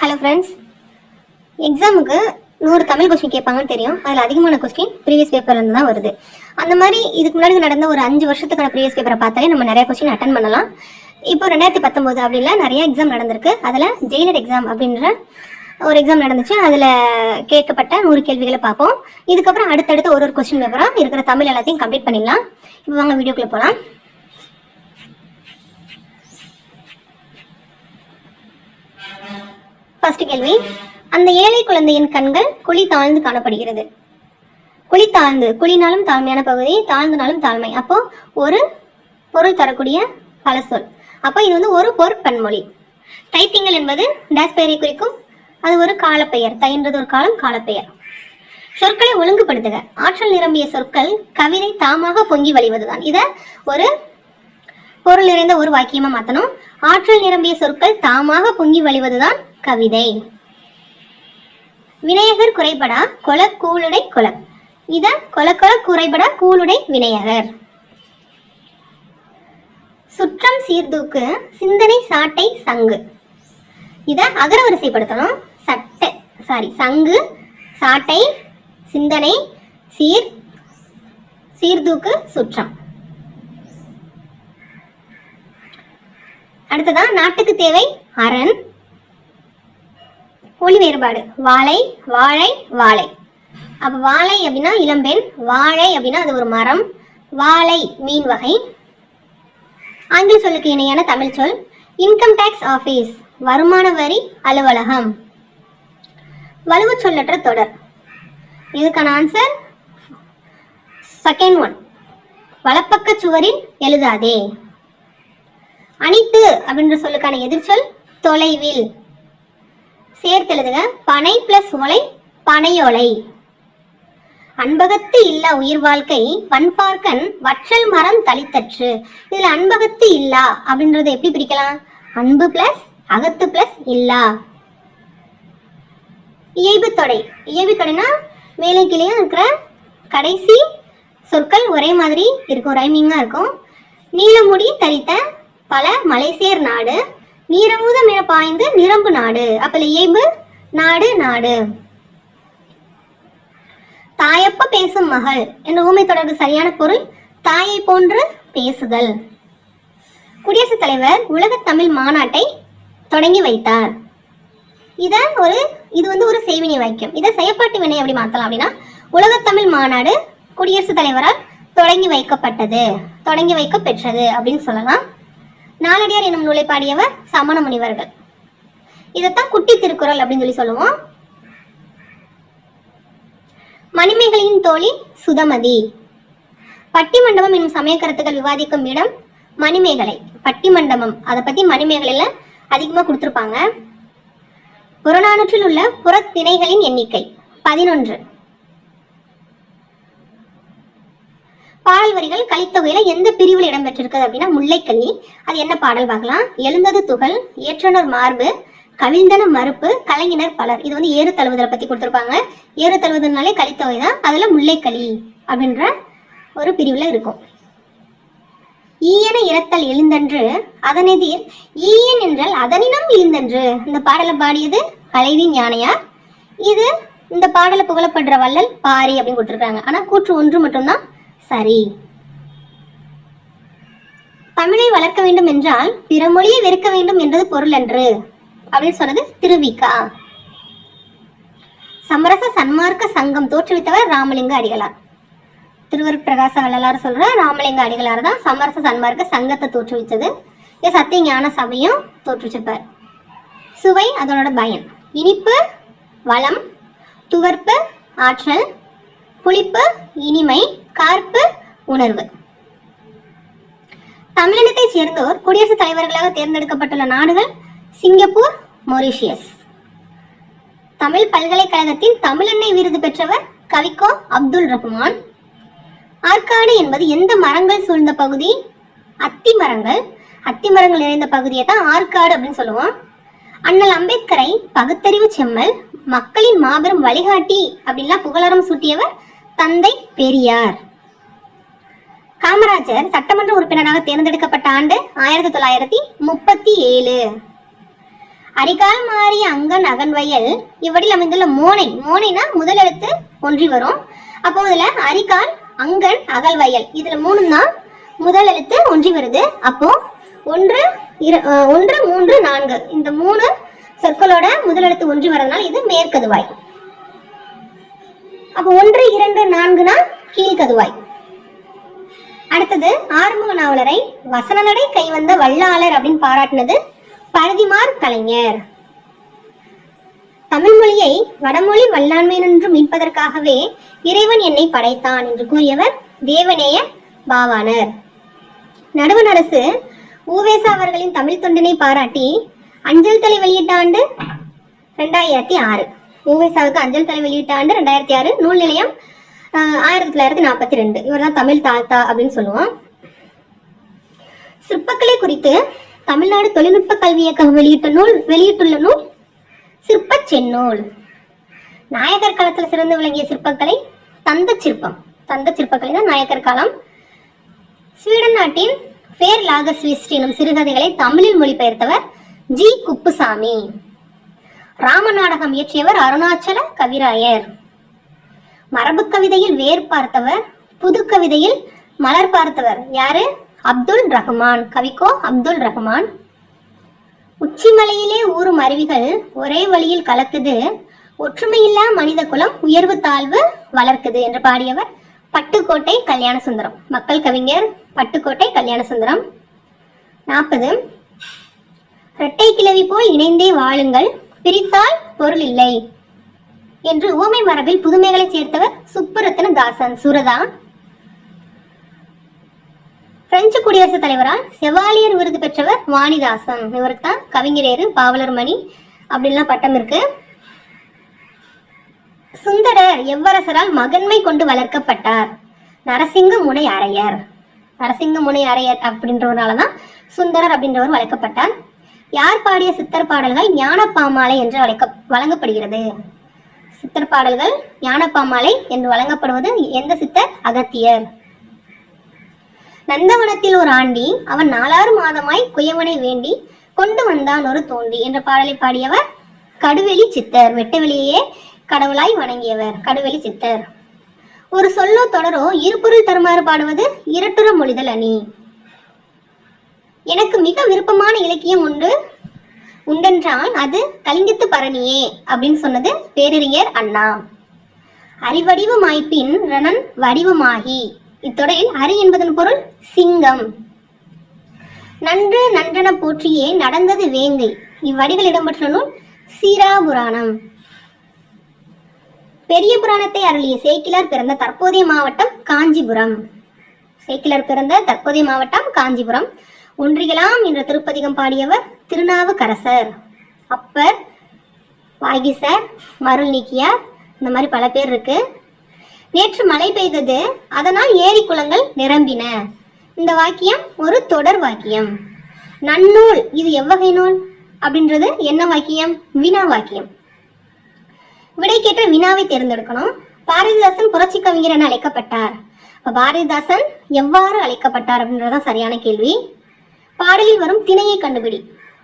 Hello friends, எக்ஸாமுக்கு 100 Tamil question கேட்பாங்கன்னு தெரியும். அதில் அதிகமான கொஸ்டின் ப்ரீவியஸ் பேப்பர்லேருந்து தான் வருது. அந்த மாதிரி இதுக்கு முன்னாடி நடந்த ஒரு 5 வருஷத்துக்கான ப்ரீவியஸ் பேப்பரை பார்த்தாலே நம்ம நிறைய கொஸ்டின் அட்டன் பண்ணலாம். இப்போ 2019 அப்படில நிறைய எக்ஸாம் நடந்திருக்கு. அதில் ஜெயிலர் எக்ஸாம் அப்படின்ற ஒரு எக்ஸாம் நடந்துச்சு. அதில் கேட்கப்பட்ட 100 கேள்விகளை பார்ப்போம். இதுக்கப்புறம் அடுத்தடுத்து ஒரு கொஸ்டின் பேப்பராக இருக்கிற தமிழ் எல்லாத்தையும் கம்ப்ளீட் பண்ணிடலாம். இப்போ வாங்க வீடியோக்குள்ளே போகலாம். ஃபர்ஸ்ட் கேள்வி, அந்த ஏழை குழந்தையின் கண்கள் குழி தாழ்ந்து காணப்படுகிறது. குழி தாழ்ந்து, குழினாலும் தாழ்மையான பகுதி, தாழ்ந்தனாலும் தாழ்மை. அப்போ ஒரு பொருள் தரக்கூடிய பல சொல். அப்போ இது வந்து ஒரு பொருட்பன்மொழி. தைத்திங்கள் என்பது டேஸ் பெயரை குறிக்கும். அது ஒரு காலப்பெயர். தைன்றது ஒரு காலம், காலப்பெயர். சொற்களை ஒழுங்குபடுத்துக. ஆற்றல் நிரம்பிய சொற்கள் கவிதை தாமாக பொங்கி வழிவதுதான். இத ஒரு பொருள் நிறைந்த ஒரு வாக்கியமா மாத்தணும். ஆற்றல் நிரம்பிய சொற்கள் தாமாக பொங்கி வழிவதுதான் கவிதை. விநாயகர் குறைபடா கொல கூளுடை கொல. இத கொல கொல குறைபடா கூளுடை விநாயகர். சுற்றம் சீர்தூக்கு சிந்தனை சாட்டை சங்கு. இத அகரவரிசைப்படுத்தணும். சங்கு, சாட்டை, சிந்தனை, சீர்தூக்கு, சுற்றம். அடுத்ததான் நாட்டுக்கு தேவை அரண். ஒளி வேறுபாடு. வாழை, வாழை, வாழை. அப்ப வாழை அப்படின்னா இளம்பெண், வாழை அப்படின்னா அது ஒரு மரம், வாழை மீன் வகை. ஆங்கில சொல்லுக்கு இணையான தமிழ் சொல் இன்கம் டாக்ஸ் ஆபீஸ், வருமான வரி அலுவலகம். வலுவு சொல்லற்ற தொடர். இதுக்கான ஆன்சர் செகண்ட் ஒன். வலப்பக்க சுவரில் எழுதாதே. அனித்து அப்படின்ற சொல்லுக்கான எதிர்ச்சொல் தொலைவில். சேர்த்தெழுதுக. பனை பிளஸ் ஒலை பனையோலை. அன்பகத்து இல்லா உயிர் வாழ்க்கை பண்பார்க்கன் வற்றல் மரம் தளித்தற்று. இதுல அன்பகத்து இல்லா அப்படின்றத எப்படி பிரிக்கலாம்? அன்பு பிளஸ் அகத்து பிளஸ் இல்லா. இயைபு தொடை. இயைபு தொடைனா மேலே கீழே இருக்கிற கடைசி சொற்கள் ஒரே மாதிரி இருக்கும், ரைமிங்கா இருக்கும். நீலமுடி தரித்த பல மலைசேர் நாடு, நீரமுதம் என பாய்ந்து நிரம்பு நாடு. அப்ப இயைபு நாடு, நாடு. தாயப்ப பேசும் மகள் என்ற ஊமை தொடர்பு சரியான பொருள் தாயை போன்று பேசுதல். குடியரசுத் தலைவர் உலக தமிழ் மாநாட்டை தொடங்கி வைத்தார். இது வந்து ஒரு செய்வினை வாக்கியம். இதை செயற்பாட்டு வினை எப்படி மாத்தலாம் அப்படின்னா, உலக தமிழ் மாநாடு குடியரசுத் தலைவரால் தொடங்கி வைக்கப்பட்டது, தொடங்கி வைக்க பெற்றது அப்படின்னு சொல்லலாம். நாலடியார் என்னும் நூலை பாடியவர் சமண முனிவர்கள். இதைத்தான் குட்டி திருக்குறள் அப்படின்னு சொல்லுவோம். மணிமேகலையின் தோழி சுதமதி. பட்டிமண்டபம் என்னும் சமய கருத்துக்கள் விவாதிக்கும் இடம் மணிமேகலை. பட்டிமண்டபம் அதை பத்தி மணிமேகலையில அதிகமா கொடுத்திருப்பாங்க. புறநானூற்றில் உள்ள புறத்திணைகளின் எண்ணிக்கை 11. பாடல் வரிகள் கலித்தொகையில எந்த பிரிவில் இடம்பெற்றிருக்குது அப்படின்னா முல்லைக்கல்லி. அது என்ன பாடல் பார்க்கலாம். எழுந்தது துகள், ஏற்றனர் மார்பு, கவிழ்ந்தன மறுப்பு, கலைஞனர் பலர். இது வந்து ஏறு தழுவுதலை பத்தி கொடுத்திருப்பாங்க. ஏறு தழுவுதல்னாலே கலித்தொகை தான். அதுல முல்லைக்கல்லி அப்படின்ற ஒரு பிரிவுல இருக்கும். ஈயன இறத்தல் எழுந்தன்று அதனெதிர் ஈயன் என்றால் அதனினும் எழுந்தன்று. இந்த பாடலை பாடியது கலைவி ஞானையார். இது இந்த பாடலை புகழப்படுற வள்ளல் பாரி அப்படின்னு கொடுத்திருக்காங்க. ஆனா கூற்று ஒன்று மட்டும்தான் சரி. தமிழை வளர்க்க வேண்டும் என்றால் பிற மொழியை வெறுக்க வேண்டும் என்றது பொருள் என்று அப்படின்னு சொன்னது திருவிக்கா. சமரச சன்மார்க்க சங்கம் தோற்றுவித்தவர் ராமலிங்க அடிகளார். திருவருட்பிரகாச வள்ளலார் சொல்ற ராமலிங்க அடிகளார் தான் சமரச சன்மார்க்க சங்கத்தை தோற்றுவிச்சது. சத்திய ஞான சபையும் தோற்றுவிச்சிருப்பார். சுவை அதனோட பயன். இனிப்பு வளம், துவர்ப்பு ஆற்றல், புளிப்பு இனிமை, கார்ப்பு உணர்வு. தமிழினத்தை சேர்ந்தோர் குடியரசுத் தலைவர்களாக தேர்ந்தெடுக்கப்பட்டுள்ள நாடுகள் சிங்கப்பூர், மொரிஷியஸ். தமிழ் பல்கலைக்கழகத்தின் தமிழெண்ணை விருது பெற்றவர் கவிக்கோ அப்துல் ரஹ்மான். ஆற்காடு என்பது எந்த மரங்கள் சூழ்ந்த பகுதி? அத்தி மரங்கள். அத்தி மரங்கள் நிறைந்த பகுதியை தான் ஆற்காடு அப்படின்னு சொல்லுவோம். அண்ணல் அம்பேத்கரை பகுத்தறிவு செம்மல், மக்களின் மாபெரும் வழிகாட்டி அப்படின்லாம் புகழாரம் சூட்டியவர் தந்தை பெரியார். காமராஜர் சட்டமன்ற உறுப்பினராக தேர்ந்தெடுக்கப்பட்ட ஆண்டு 1937. அரிகால் மாறிய அங்கன் அகன்வயல் இவ்வடியில் அமைந்துள்ள மோனை, மோனைனா முதல் எழுத்து ஒன்றி வரும். அப்போ இதுல அரிகால் அங்கன் அகல்வயல் இதுல 3 தான் முதல் எழுத்து ஒன்றி வருது. அப்போ 1 3 4 இந்த 3 சொற்களோட முதல் எழுத்து ஒன்றி வரதுனால இது மேற்கதுவாய். அப்போ 1 2 4னா கீழ்கதுவாய். அடுத்தது ஆறுமுக நாவலரை வசன நடை கைவந்த வல்லாளர் அப்படின்னு பாராட்டினது பரதிமார் கலைஞர். தமிழ் மொழியை வடமொழி வல்லாண்மை என்று மீட்பதற்காகவே இறைவன் என்னை படைத்தான் என்று கூறியவர் தேவநேய பாவாணர். நடுவண் அரசு உவேசா அவர்களின் தமிழ் தொண்டினை பாராட்டி அஞ்சல் தலை வெளியிட்ட ஆண்டு 2006. உவேசாவுக்கு அஞ்சல் தலை வெளியிட்ட ஆண்டு 2006. நூல் நிலையம் 1942. இவர் தான் தமிழ் தாத்தா அப்படின்னு சொல்லுவோம். சிற்பக்கலை குறித்து தமிழ்நாடு தொழில்நுட்ப கல்வி இயக்கம் வெளியிட்டுள்ள நூல் சிற்ப செந்நூல். நாயக்கர் காலத்தில் சிறந்து விளங்கிய சிற்பக்கலை தந்த சிற்பக்கலை தான் நாயக்கர் காலம். ஸ்வீடன் நாட்டின் ஃபேர் லாகஸ்விஸ்ட் எனும் சிறுகதைகளை தமிழில் மொழிபெயர்த்தவர் ஜி குப்புசாமி. ராம நாடகம் இயற்றியவர் அருணாச்சல கவிராயர். மரபு கவிதையில் வேர் பார்த்தவர், புது கவிதையில் மலர் பார்த்தவர் யாரு? அப்துல் ரஹ்மான். கவிக்கோ அப்துல் ரஹ்மான். உச்சிமலையிலே ஊறும் அருவிகள் ஒரே வழியில் கலக்குது, ஒற்றுமையில்லா மனித குலம் உயர்வு தாழ்வு வளர்க்குது என்று பாடியவர் பட்டுக்கோட்டை கல்யாண சுந்தரம். மக்கள் கவிஞர் பட்டுக்கோட்டை கல்யாண சுந்தரம். 40. இரட்டை கிளவி போல் இணைந்தே வாழுங்கள், பிரித்தால் பொருள் இல்லை என்று ஊமை மரபில் புதுமைகளை சேர்த்தவர் சுப்புரத்ன தாசன் சுரதா. பிரெஞ்சு குடியரசுத் தலைவரால் செவாலியர் விருது பெற்றவர் வாணிதாசன். இவருக்கு தான் கவிஞரேறு பாவலர் மணி அப்படின்லாம் பட்டம் இருக்கு. சுந்தரர் எவ்வரசரால் மகன்மை கொண்டு வளர்க்கப்பட்டார்? நரசிங்க முனை அரையர். நரசிங்க முனை அரையர் அப்படின்றவராலதான் சுந்தரர் அப்படின்றவர் வளர்க்கப்பட்டார். யார் பாடிய சித்தர் பாடல்கள் ஞானப்பாமாலை என்று வழங்கப்படுகிறது? சித்தர் பாடல்கள் ஞானப்பாமாலை என்று வழங்கப்படுவது எந்த சித்தர்? அகத்தியர். நந்தவனத்தில் ஒரு ஆண்டி அவன் 4 மாதமாய் குயவனை வேண்டி கொண்டு வந்தான் ஒரு தோண்டி என்ற பாடலை பாடியவர் கடுவெளி சித்தர். வெட்டவெளியே கடவுளாய் வணங்கியவர் கடுவெளி சித்தர். ஒரு சொல்லோ தொடரோ இருபொருள் தருமாறு பாடுவது இரட்டுற மொழிதல் அணி. எனக்கு மிக விருப்பமான இலக்கியம் உண்டென்றால் அது கலிங்கத்து பரணியே அப்படின்னு சொன்னது பேரறிஞர் அண்ணா. அறிவடிவமாய்ப்பின் ரணன் வடிவமாகி. இத்தொடரில் அரி என்பதன் பொருள் சிங்கம். நன்று நன்றென போற்றியே நடந்தது வேங்கை. இவ்வடிகள் இடம்பெற்ற நூல் சீராபுராணம். பெரிய புராணத்தை அருளிய சேக்கிலார் பிறந்த தற்போதைய மாவட்டம் காஞ்சிபுரம். சேக்கிலார் பிறந்த தற்போதைய மாவட்டம் காஞ்சிபுரம். ஒன்றியலாம் என்ற திருப்பதிகம் பாடியவர் திருநாவுக்கரசர். அப்பர், வாகீசர், மருள் நீக்கியார், இந்த மாதிரி பல பேர் இருக்கு. நேற்று மழை பெய்தது, அதனால் ஏரி குளங்கள் நிரம்பின. இந்த வாக்கியம் ஒரு தொடர் வாக்கியம். நன்னூல் இது எவ்வகை நூல் அப்படின்றது என்ன வாக்கியம்? வினா வாக்கியம். விடைக்கேற்ற வினாவை தேர்ந்தெடுக்கணும். பாரதிதாசன் புரட்சி கவிஞர் என அழைக்கப்பட்டார். பாரதிதாசன் எவ்வாறு அழைக்கப்பட்டார் அப்படின்றதான் சரியான கேள்வி. பாடலில் வரும் திணையை கண்டுபிடி.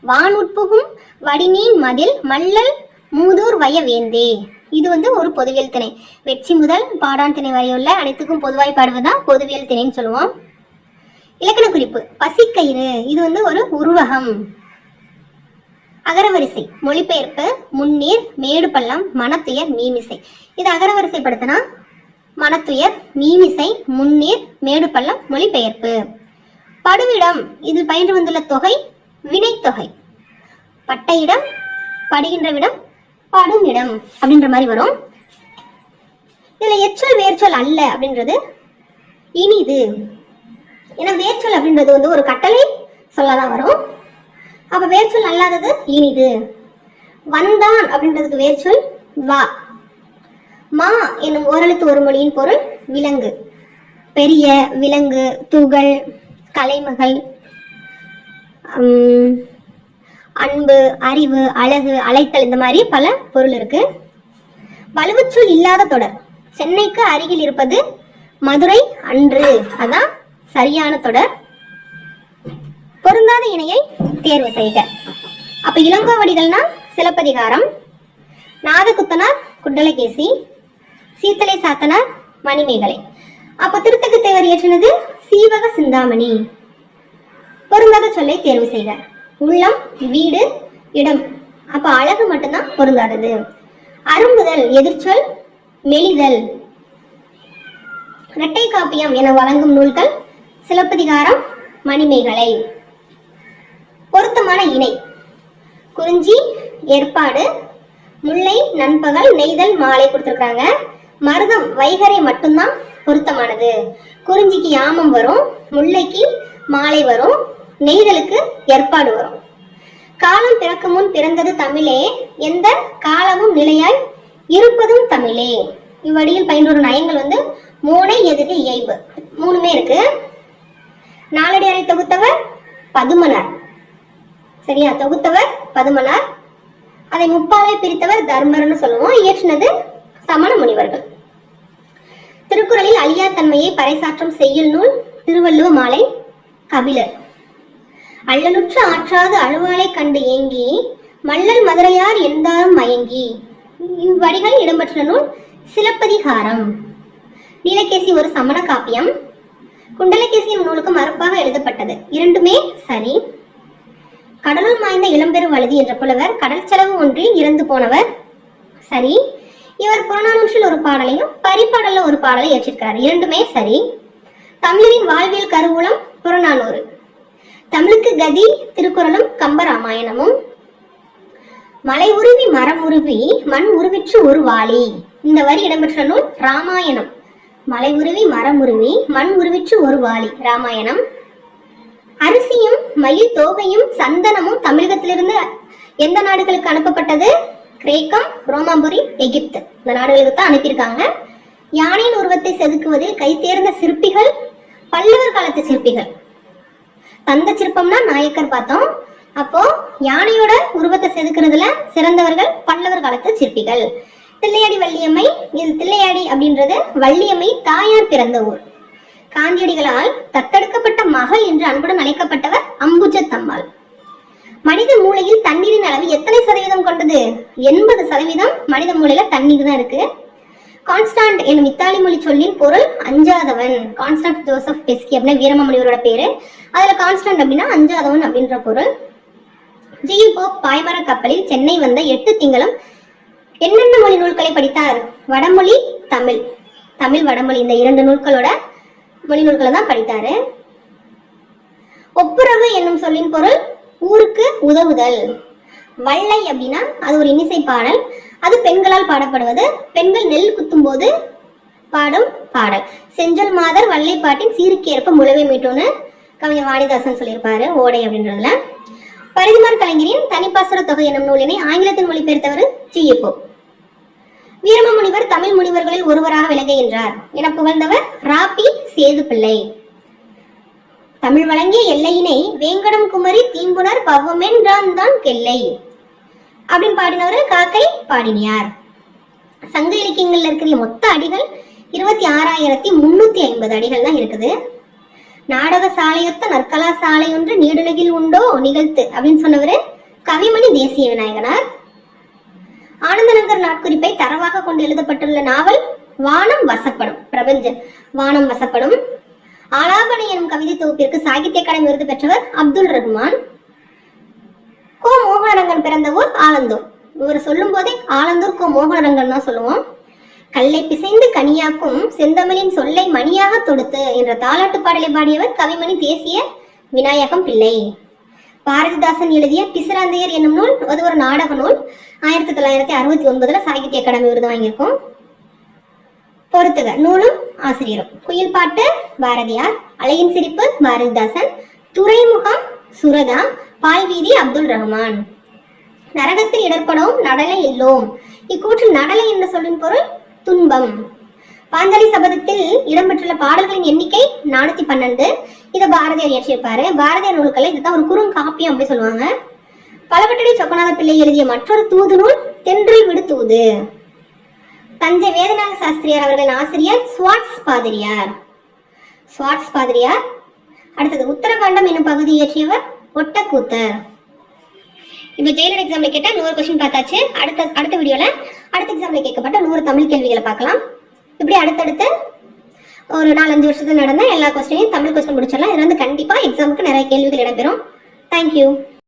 வான் உட்புகும் வடிநீன் மதில் மல்லல் மூதூர் வயவேந்தே. இது ஒரு பொதுவியல் திணை. வெற்றி முதல் பாடான் திணை வரையுள்ள அனைத்துக்கும் பொதுவாய் பாடுவதுதான் பொதுவியல் திணைன்னு சொல்லுவோம். இலக்கண குறிப்பு பசிக்கயிறு. இது ஒரு உருவகம். அகரவரிசை மொழிபெயர்ப்பு முன்னீர் மேடு பள்ளம் மனத்துயர் மீமிசை. இது அகரவரிசைப்படுத்தினா மனத்துயர் மீமிசை முன்னீர் மேடு பள்ளம் மொழிபெயர்ப்பு. படுவிடம் இதில் பயின்று வந்துள்ள தொகை வினைத்தொகை. பட்ட இடம் படுகின்ற விடம் படும் இடம் அப்படின்ற மாதிரி வரும். இதுல எச்சொல் வேர்ச்சொல் அல்ல அப்படின்றது இனிது. ஏன்னா வேர்ச்சொல் அப்படின்றது ஒரு கட்டளை சொல்லதான் வரும். அப்ப வேர்ச்சொல் அல்லாதது இனிது. வந்தான் அப்படின்றதுக்கு வேர்ச்சொல் வா. மா என்னும் ஓரெழுத்து ஒரு மொழியின் பொருள் விலங்கு. பெரிய, விலங்கு, துகள், கலைமகள், அன்பு, அறிவு, அழகு, அழைத்தல், இந்த மாதிரி பல பொருள் இருக்கு. வலுவுச்சொல் இல்லாத தொடர். சென்னைக்கு அருகில் இருப்பது மதுரை அன்று. அதான் சரியான தொடர். பொருந்தாத இணையை தேர்வு செய்க. அப்ப இளங்கோவடிகள்னா சிலப்பதிகாரம், நாதகுத்தனார் குண்டலகேசி, சீத்தலை சாத்தனார் மணிமேகலை. அப்ப திருத்தக்க தேவர் இயற்றினது சீவக சிந்தாமணி. பொருந்தாத சொல்லை தேர்வு செய்க. உள்ளம், வீடு, இடம். அப்ப அழகு மட்டும்தான் பொருந்தாதது. அரும்புதல் எதிர்ச்சொல், மெலிதல். இரட்டை காப்பியம் என வழங்கும் நூல்கள் சிலப்பதிகாரம், மணிமேகலை. பொருத்தமான இணை குறிஞ்சி, ஏற்பாடு, முல்லை, நண்பகல், நெய்தல், மாலை கொடுத்திருக்காங்க. மருதம், வைகரை மட்டும்தான் பொருத்தமானது. குறிஞ்சிக்கு யாமம் வரும், முல்லைக்கு மாலை வரும், நெய்தலுக்கு ஏற்பாடு வரும். காலம் பிறக்க முன் பிறந்தது தமிழே, எந்த காலமும் நிலையாய் இருப்பதும் தமிழே. இவ்வடியில் பயின்றொரு நயங்கள் மோனை, எதிர்க்கு, இயைபு மூணுமே இருக்கு. நாலடியாரை தொகுத்தவர் பதுமனார். சரியா? தொகுத்தவர் பதுமனார். அதை முப்பாலை பிரித்தவர் தர்மர்னு சொல்லுவோம். இயற்றினது சமண முனிவர்கள். திருக்குறளில் அழியா தன்மையை பறைசாற்றும் செய்யுள் நூல் திருவள்ளுவ மாலை, கபிலர். அள்ளலுற்ற ஆற்றாது அழுவாலை கண்டு ஏங்கி மல்லல் மதுரையார் எந்தாரும் மயங்கி. இவ்வடிகளில் இடம்பெற்ற நூல் சிலப்பதிகாரம். நீலகேசி ஒரு சமண காப்பியம். குண்டலகேசியின் நூலுக்கு மறுப்பாக எழுதப்பட்டது. இரண்டுமே சரி. கடலுள் மாய்ந்த இளம்பெரு வழுதி என்ற புலவர் கடல் செலவு ஒன்றில் இறந்து போனவர். சரி. இவர் புறநானூற்றில் ஒரு பாடலையும் பரிபாடல்ல ஒரு பாடலை ஏற்றிருக்கிறார். இரண்டுமே சரி. தமிழரின் வாழ்வியல் கருவூலம் புறநானூறு. தமிழுக்கு கதி திருக்குறளும் கம்பராமாயணமும். மலை உருவி மரம் உருவி மண் உருவிற்று ஒரு வாளி. இந்த வரி இடம்பெற்ற நூல் ராமாயணம். மலை உருவி மரம் உருவி மண் உருவிற்று ஒரு வாளி, ராமாயணம். அரிசியும் மயில் தோகையும் சந்தனமும் தமிழகத்திலிருந்து எந்த நாடுகளுக்கு அனுப்பப்பட்டது? கிரேக்கம், ரோமாபுரி, எகிப்து. இந்த நாடுகளுக்கு தான் அனுப்பியிருக்காங்க. யானையின் உருவத்தை செதுக்குவதில் கை தேர்ந்த சிற்பிகள் பல்லவர் காலத்து சிற்பிகள். தந்த சிற்பம்னா நாயக்கர் பார்த்தோம். அப்போ யானையோட உருவத்தை செதுக்குறதுல சிறந்தவர்கள் பல்லவர் காலத்து சிற்பிகள். தில்லையாடி வள்ளியம்மை. இது தில்லையாடி அப்படின்றது வள்ளியம்மை தாயார் பிறந்த ஊர். காந்தியடிகளால் தத்தெடுக்கப்பட்ட மகள் என்று அன்புடன் அழைக்கப்பட்டவர் அம்புஜத்தம்மாள். மனித மூளையில் தண்ணீரின் அளவு எத்தனை சதவீதம் கொண்டது? 80% மனித மூளையில தண்ணீர் தான் இருக்கு. கான்ஸ்டாண்ட் என்னும் இத்தாலி மொழி சொல்லின் பொருள் அஞ்சாதவன். கான்ஸ்டாண்ட் ஜோசப் பெஸ்கி அப்படின்னா வீரமாமுனிவரோட பேரு. அதுல கான்ஸ்டாண்ட் அப்படின்னா அஞ்சாதவன் அப்படின்ற பொருள். ஜி போப் பாய்மர கப்பலில் சென்னை வந்த 8 திங்களும் என்னென்ன மொழி நூல்களை படித்தார்? வடமொழி, தமிழ். தமிழ், வடமொழி இந்த 2 நூல்களோட மொழி நூல்களை தான் படித்தாரு. ஒப்புரவு என்னும் சொல்லின் பொருள் ஊருக்கு உதவுதல். வள்ளை அப்படின்னா அது ஒரு இன்னிசை பாடல். அது பெண்களால் பாடப்படுவது. பெண்கள் நெல் குத்தும் போது பாடும் பாடல். செஞ்சொல் மாதர் வள்ளை பாட்டின் சீருக்கேற்ப முழவை மீட்டோன்னு கவிஞர் வாணிதாசன் சொல்லியிருப்பாரு ஓடை அப்படின்றதுல. பரிதிமார் கலைஞரின் தனிப்பாசுர தொகை என்னும் நூலினை ஆங்கிலத்தில் மொழிபெயர்த்தவர் ஜி.எப். வீரமாமுனிவர் தமிழ் முனிவர்களில் ஒருவராக விளங்குகின்றார் என புகழ்ந்தவர் ராபி சேதுப்பிள்ளை. தமிழ் வழங்கிய எல்லையினை வேங்கடம் குமரி தீம்புணர் பவமென்றான் தான் கெல்லை அப்படின்னு பாடினவர் காக்கை பாடினியார். சங்க இலக்கியங்கள்ல இருக்கிற மொத்த அடிகள் 26,350 அடிகள் தான் இருக்குது. நாடக சாலையொத்த நற்கலா சாலை ஒன்று நீடுலகில் உண்டோ நிகழ்த்து அப்படின்னு சொன்னவரு கவிமணி தேசிய விநாயகனார். ஆனந்தநகர் நாட்குறிப்பை தரவாக கொண்டு எழுதப்பட்டுள்ள நாவல் வானம் வசப்படும். பிரபஞ்ச வானம் வசப்படும். ஆலாபனை எனும் கவிதை தொகுப்பிற்கு சாகித்ய அகாடமி விருது பெற்றவர் அப்துல் ரஹ்மான். கோ மோகனரங்கன் பிறந்த ஊர் ஆலந்தூர். இவர் சொல்லும் போதே ஆலந்தூர் கோ மோகனரங்கன் தான் சொல்லுவோம். கல்லை பிசைந்து கனியாக்கும் செந்தமிழின் சொல்லை மணியாக தொடுத்து என்ற தாலாட்டு பாடலை பாடியவர் கவிமணி தேசிய விநாயகம் பிள்ளை. பாரதிதாசன் எழுதிய பிசிராந்தையர் என்னும் நூல் அது ஒரு நாடக நூல். 1969 சாகித்ய அகாடமி விருது வாங்கியிருக்கும். பொறுத்துக நூலும் ஆசிரியரும். குயில் பாட்டு பாரதியார், அழகின் சிரிப்பு பாரதிதாசன், துறைமுகம் சுரதா, பால்வீதி அப்துல் ரஹ்மான். நரகத்தில் இடர்படவும் நடலை இல்லோம். இக்கூற்றில் நடலை என்ற சொல்லின் பொருள் துன்பம். பாஞ்சாலி சபதத்தில் இடம்பெற்றுள்ள பாடல்களின் எண்ணிக்கை 412. இதை பாரதியார் இயற்றியிருப்பாரு. பாரதியார் நூல்களை இதுதான் ஒரு குறுங்காப்பியம் அப்படி சொல்லுவாங்க. பலவட்டடி சொக்கநாத பிள்ளை எழுதிய மற்றொரு தூது நூல் தென்றல் விடு தூது. தஞ்சை வேதநாத சாஸ்திரியார் அவர்களின் ஆசிரியர் ஸ்வாட்ஸ் பாதிரியார். ஸ்வாட்ஸ் பாதிரியார். அடுத்தது உத்தரகாண்டம் என்னும் பகுதி இயற்றியவர் ஒட்டக்கூத்தர். இப்போ ஜெயிலர் எக்ஸாம்ல கேட்ட 100 கொஸ்டின் பார்த்தாச்சு. அடுத்த வீடியோல அடுத்த எக்ஸாம்ல கேட்கப்பட்ட 100 தமிழ் கேள்விகளை பார்க்கலாம். இப்படி அடுத்தடுத்து ஒரு 4-5 வருஷத்துல நடந்த எல்லா கொஸ்டினையும் தமிழ் கொஸ்டின் முடிச்சிடலாம். இதுல வந்து கண்டிப்பா எக்ஸாமுக்கு நிறைய கேள்விகள் இடம்பெறும். தேங்க்யூ.